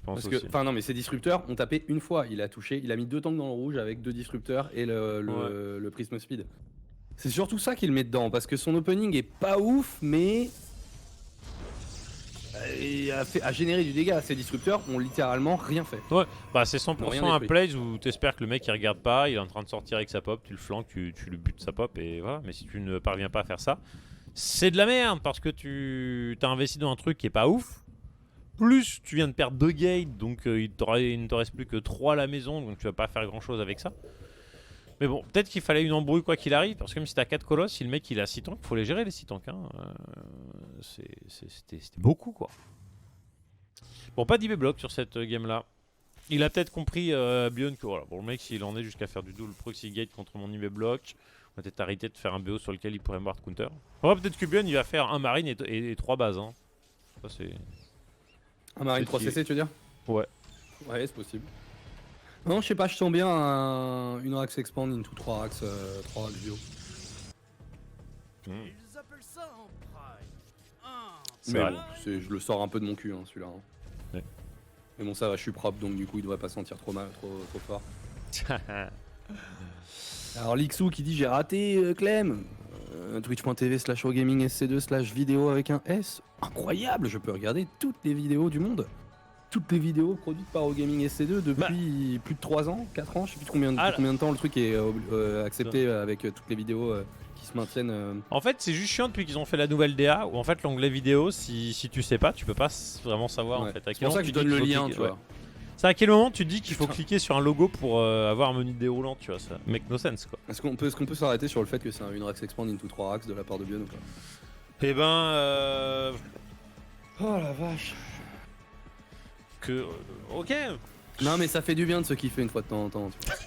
pense Parce que, aussi. enfin non, mais ces disrupteurs ont tapé une fois. Il a mis 2 tanks dans le rouge avec 2 disrupteurs et le prisme speed. C'est surtout ça qu'il met dedans, parce que son opening est pas ouf, mais a généré du dégât. Ces disrupteurs ont littéralement rien fait. Ouais, bah c'est Ils n'ont rien 100% un détruit. plays où t'espères que le mec il regarde pas, il est en train de sortir avec sa pop, tu le flanques, tu lui butes sa pop et voilà. Mais si tu ne parviens pas à faire ça, c'est de la merde parce que tu t'as investi dans un truc qui est pas ouf. Plus tu viens de perdre 2 gates, donc il ne te reste plus que 3 à la maison, donc tu vas pas faire grand chose avec ça. Mais bon, peut-être qu'il fallait une embrouille quoi qu'il arrive, parce que même si t'as 4 colosses, si le mec il a 6 tanks, faut les gérer les 6 tanks. Hein. C'était beaucoup quoi. Bon, pas d'IB block sur cette game là. Il a peut-être compris Bion que voilà, bon, le mec s'il en est jusqu'à faire du double proxy gate contre mon IB block, on va peut-être arrêter de faire un BO sur lequel il pourrait me voir counter. Ouais, peut-être que Bion il va faire un marine et 3 bases. Hein. Ça c'est. Un marine C'est 3CC, tu veux dire? Ouais. Ouais, c'est possible. Non, je sais pas, je sens bien une Rax Expand into 3 Rax bio. Ils appellent ça en prime. C'est Mais vrai. bon, je le sors un peu de mon cul, hein, celui-là. Hein. Ouais. Mais bon, ça va, je suis propre, donc du coup, il devrait pas sentir trop mal, trop fort. Alors, Lixou qui dit j'ai raté Clem. Twitch.tv/ogaming-sc2/vidéo avec un S. Incroyable, je peux regarder toutes les vidéos du monde. Toutes les vidéos produites par OGaming SC2 depuis plus de 3 ans, 4 ans, je sais plus combien de temps le truc est accepté avec toutes les vidéos qui se maintiennent. En fait, c'est juste chiant depuis qu'ils ont fait la nouvelle DA où en fait l'onglet vidéo, si tu sais pas, tu peux pas vraiment savoir Ouais. en fait. À C'est quel pour ça moment que je tu dis donne le qu'il faut lien, cliquer- tu ouais. vois. C'est à quel moment tu te dis qu'il faut Putain. cliquer sur un logo pour avoir un menu déroulant, tu vois, ça make no sense quoi. Est-ce qu'on peut s'arrêter sur le fait que c'est une Rax Expand into 3 Rax de la part de Bion ou pas? Eh ben, Oh la vache. ok. Non mais ça fait du bien de se kiffer une fois de temps en temps. Tu vois.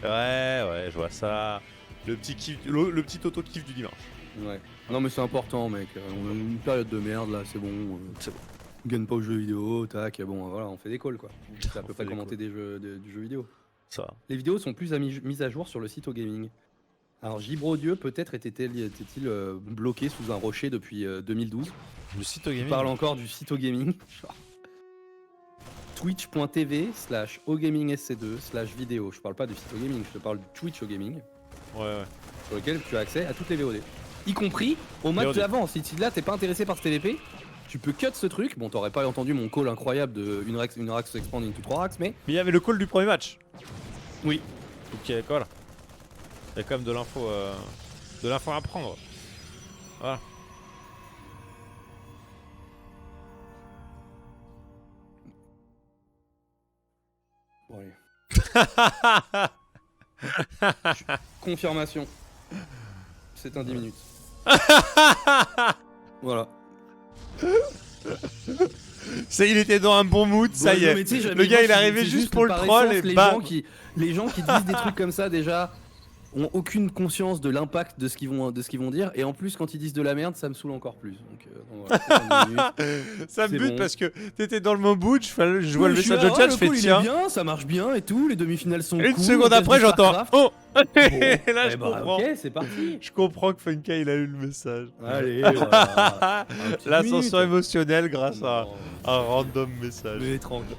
Voilà. Ouais, je vois ça. Le petit kiff, le petit auto kiff du dimanche. Ouais. Non mais c'est important mec, on a une période de merde là, c'est bon. C'est bon. On gagne pas aux jeux vidéo, tac, bon voilà, on fait des calls quoi. C'est à On peu fait près des commenter du jeu vidéo. Ça. Les vidéos sont plus mises à jour sur le site OGaming. Alors Gibrodieu peut-être était-il bloqué sous un rocher depuis 2012. Le site au Je gaming. parle encore du site OGaming. Twitch.tv/ogaming-sc2/vidéo. Je parle pas du site OGaming, je te parle du Twitch OGaming, Ouais. sur lequel tu as accès à toutes les VOD. Y compris au match VOD. d'avant. Si là t'es pas intéressé par ce TVP, tu peux cut ce truc. Bon, t'aurais pas entendu mon call incroyable de une Rax Expand into 3 Rax, mais Mais il y avait le call du premier match. oui. Ok, voilà. Il y a quand même de l'info à prendre. Voilà. Bon, allez. Confirmation. C'est un 10 minutes. Voilà. Il était dans un bon mood, ça y Ouais, non, est. mais tu sais, j'avais Le gars dit, il est arrivé c'est juste pour le par troll essence, et les bam. les gens qui disent des trucs comme ça déjà ont aucune conscience de l'impact de ce qu'ils vont dire, et en plus quand ils disent de la merde ça me saule encore plus. Donc voilà, c'est un 10 minutes. Ça me C'est bute bon. parce que t'étais dans le bon mood, je vois le Oui, je suis message là, de chat, le je fais call, il est tiens. bien, ça marche bien et tout, les demi-finales sont Une cool, seconde on teste après du j'entends Starcraft. oh. Bon. Et là Eh je bah, comprends. ok, c'est parti. Je comprends que Funkai il a eu le message. Allez, voilà. Un petit L'ascension minute. émotionnelle grâce à Non, un random message. mais tranquille.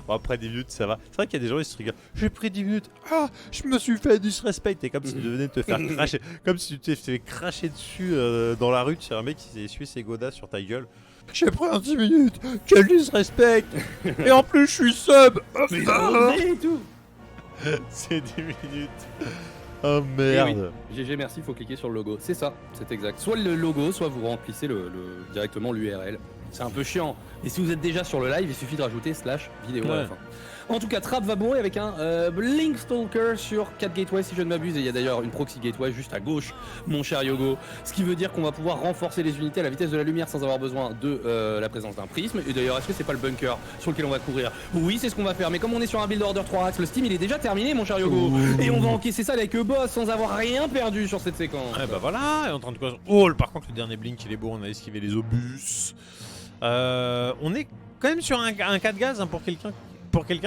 Bon, après 10 minutes ça va. C'est vrai qu'il y a des gens qui se rigolent. J'ai pris 10 minutes. Ah, je me suis fait disrespect. C'est comme si tu venais de te faire cracher. Comme si tu t'es fait cracher dessus dans la rue. C'est un mec qui s'est essuyé ses godasses sur ta gueule. J'ai pris un 10 minutes. Quel disrespect. Et en plus je suis sub. Mais osé et tout. C'est 10 minutes. Oh merde. GG, merci, faut cliquer sur le logo. C'est ça, c'est exact. Soit le logo, soit vous remplissez directement l'URL. C'est un peu chiant. Et si vous êtes déjà sur le live, il suffit de rajouter /vidéo à la Ouais. fin. En tout cas, Trap va bourrer avec un Blink Stalker sur 4 gateways si je ne m'abuse. Et il y a d'ailleurs une proxy gateway juste à gauche, mon cher Yogo. Ce qui veut dire qu'on va pouvoir renforcer les unités à la vitesse de la lumière sans avoir besoin de la présence d'un prisme. Et d'ailleurs, est-ce que c'est pas le bunker sur lequel on va courir? Oui, c'est ce qu'on va faire. Mais comme on est sur un build order 3 axes, le Steam il est déjà terminé, mon cher Yogo. Et on va encaisser ça avec boss sans avoir rien perdu sur cette séquence. Ouais bah voilà, et en train de quoi. Oh, par contre le dernier blink il est beau, on a esquivé les obus. On est quand même sur un 4 gaz hein, pour quelqu'un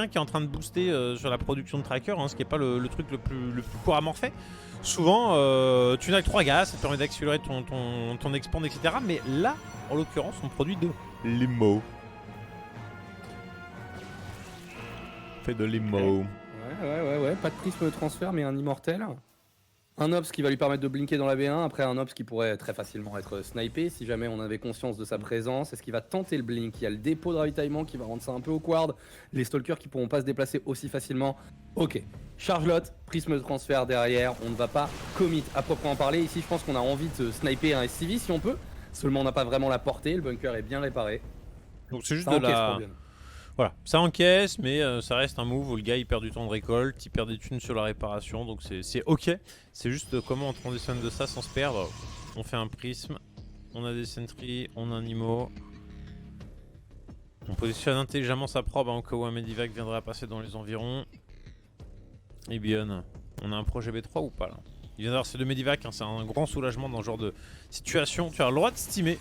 qui est en train de booster sur la production de tracker, hein, ce qui n'est pas le truc le plus couramment fait. Souvent, tu n'as que 3 gaz, ça te permet d'accélérer ton expand, etc. Mais là, en l'occurrence, on produit 2. Limo. Fait de limo. Ouais, pas de prisme de transfert, mais un immortel. Un Ops qui va lui permettre de blinker dans la B1, après un Ops qui pourrait très facilement être snipé si jamais on avait conscience de sa présence. Est-ce qu'il va tenter le blink? Il y a le dépôt de ravitaillement qui va rendre ça un peu awkward. Les stalkers qui pourront pas se déplacer aussi facilement. Ok, charge lot, prisme de transfert derrière, on ne va pas commit à proprement parler. Ici je pense qu'on a envie de sniper un SCV si on peut. Seulement on n'a pas vraiment la portée, le bunker est bien réparé. Donc c'est juste Ça de encaisse la... pour Bion. Voilà, ça encaisse, mais ça reste un move où le gars il perd du temps de récolte, il perd des thunes sur la réparation, donc c'est ok. C'est juste comment on transitionne de ça sans se perdre. On fait un prisme, on a des sentries, on a un IMO. On positionne intelligemment sa probe en cas où un Medivac viendrait à passer dans les environs. Et bien, on a un projet B3 ou pas là? Il vient d'avoir ces deux Medivac, hein, c'est un grand soulagement dans ce genre de situation. Tu as le droit de stimer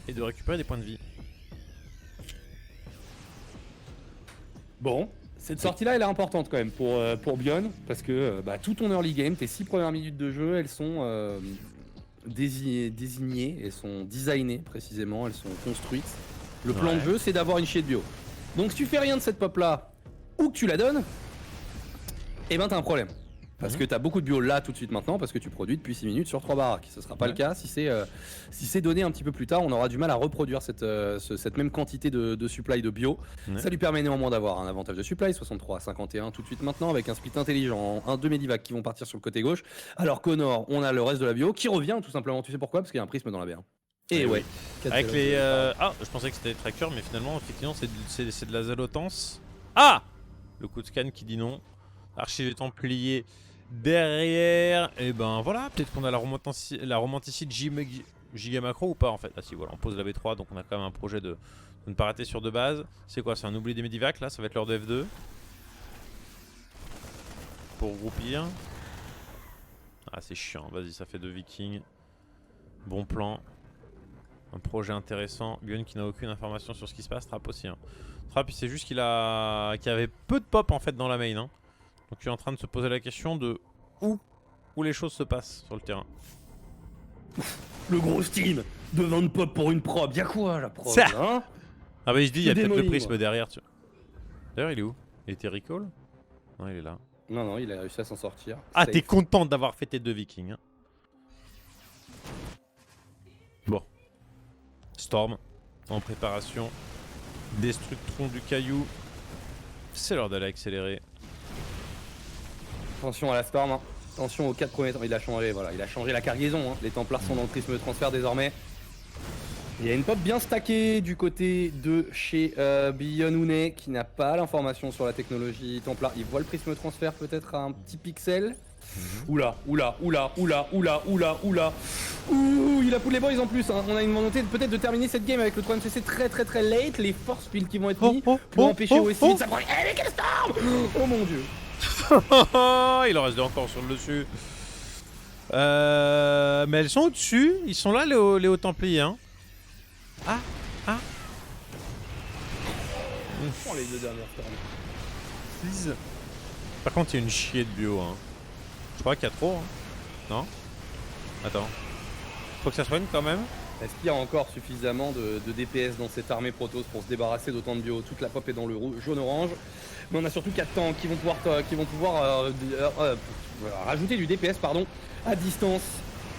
et de récupérer des points de vie. Bon, cette sortie-là, elle est importante quand même pour Bion, parce que tout ton early game, tes 6 premières minutes de jeu, elles sont désignées, elles sont designées précisément, elles sont construites. Le plan de jeu, c'est d'avoir une chier de bio. Donc si tu fais rien de cette pop-là, ou que tu la donnes, eh ben t'as un problème. Parce que t'as beaucoup de bio là tout de suite maintenant, parce que tu produis depuis 6 minutes sur 3 baraques. Ce sera pas le cas si c'est donné un petit peu plus tard, on aura du mal à reproduire cette même quantité de supply de bio. Ça lui permet néanmoins d'avoir un avantage de supply, 63 à 51 tout de suite maintenant, avec un split intelligent, un 2 Medivac qui vont partir sur le côté gauche. Alors qu'au nord, on a le reste de la bio qui revient tout simplement. Tu sais pourquoi? Parce qu'il y a un prisme dans la B1. Et ouais. Avec les... Ah, je pensais que c'était des trackers, mais finalement, effectivement, c'est de la zélotance. Ah! Le coup de scan qui dit non. Archive et templier derrière. Et ben voilà, peut-être qu'on a la romanticide giga macro ou pas en fait. Ah si, voilà, on pose la B3, donc on a quand même un projet de ne pas rater sur deux bases. C'est quoi? C'est un oubli des Medivac là? Ça va être l'heure de F2. Pour groupir. Ah, c'est chiant, vas-y, ça fait 2 Vikings. Bon plan. Un projet intéressant. Bion qui n'a aucune information sur ce qui se passe. Trap aussi. Hein. Trap, c'est juste qu'il avait peu de pop en fait dans la main. Hein. Donc il est en train de se poser la question de où les choses se passent sur le terrain. Le gros Steam de vendre pop pour une probe. Y'a quoi la probe Ça hein? Ah bah il se dit, il y a peut-être le prisme moi. derrière. D'ailleurs, il est où? Il était recall? Non, il est là. Non, il a réussi à s'en sortir. Ah, Safe. t'es content d'avoir fait tes 2 Vikings. Hein. Bon. Storm en préparation. Destructron du caillou. C'est l'heure d'aller accélérer. Attention à la Storm, hein. Attention aux 4 premiers temps. Il a changé la cargaison. Hein. Les Templars sont dans le prisme de transfert désormais. Il y a une pop bien stackée du côté de chez Bionune qui n'a pas l'information sur la technologie Templar. Il voit le prisme de transfert peut-être à un petit pixel. Oula. Ouh, il a poulet les boys en plus. Hein. On a une volonté peut-être de terminer cette game avec le 3MCC très late. Les force pills qui vont être mis pour empêcher aussi de s'approcher. Eh mais quelle Storm! Oh mon dieu. Il en reste deux encore sur le dessus. Mais elles sont au-dessus. Ils sont là les hauts templiers. Hein. Ah. Oh, les deux dernières Storm. Par contre, il y a une chier de bio. Hein. Je crois qu'il y a trop. Hein. Non? Attends. Faut que ça soigne quand même. Est-ce qu'il y a encore suffisamment de DPS dans cette armée Protoss pour se débarrasser d'autant de bio? Toute la pop est dans le jaune-orange. Mais on a surtout 4 tanks qui vont pouvoir rajouter du DPS à distance.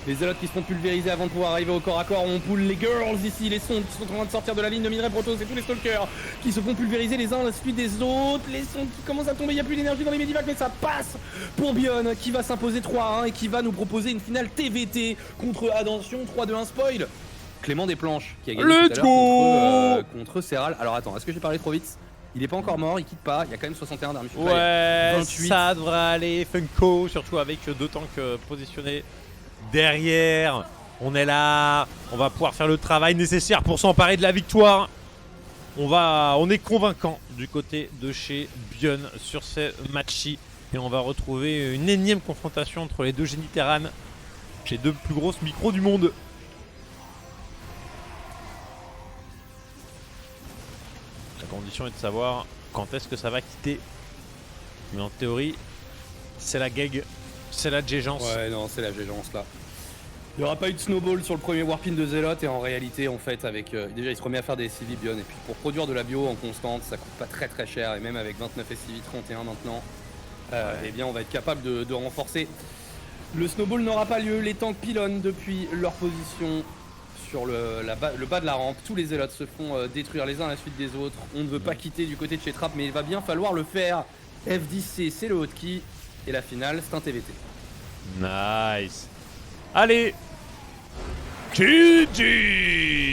Les zélotes qui se font pulvériser avant de pouvoir arriver au corps à corps. On poule les girls ici, les sons qui sont en train de sortir de la ligne de minerai Protoss et tous les stalkers qui se font pulvériser les uns à la suite des autres. Les sons qui commencent à tomber, il n'y a plus d'énergie dans les Medivac, mais ça passe pour Bion qui va s'imposer 3-1 et qui va nous proposer une finale TVT contre, attention, 3-2-1 spoil. Clément Desplanches qui a gagné tout à l'heure contre Serral. Alors attends, est-ce que j'ai parlé trop vite? Il est pas encore mort, il quitte pas, il y a quand même 61 d'armes. Ouais, 28. Ça devrait aller. Funko, surtout avec 2 tanks positionnés derrière. On est là, on va pouvoir faire le travail nécessaire pour s'emparer de la victoire. On est convaincant du côté de chez Bion sur ces matchs-ci. Et on va retrouver une énième confrontation entre les deux génies Terran, les 2 plus grosses micros du monde. La condition est de savoir quand est-ce que ça va quitter. Mais en théorie, c'est la gag, c'est la gégence. Ouais, non, c'est la gégence là. Il n'y aura pas eu de snowball sur le premier warpin de Zealot et en réalité en fait avec déjà il se remet à faire des SCV Bion et puis pour produire de la bio en constante ça coûte pas très cher et même avec 29 SCV 31 maintenant eh bien on va être capable de renforcer. Le snowball n'aura pas lieu, les tanks pilonnent depuis leur position sur le bas de la rampe, tous les Zealots se font détruire les uns à la suite des autres, on ne veut pas quitter du côté de chez Trap mais il va bien falloir le faire. F10C c'est le hotkey et la finale c'est un TVT. Nice. Allez, GG.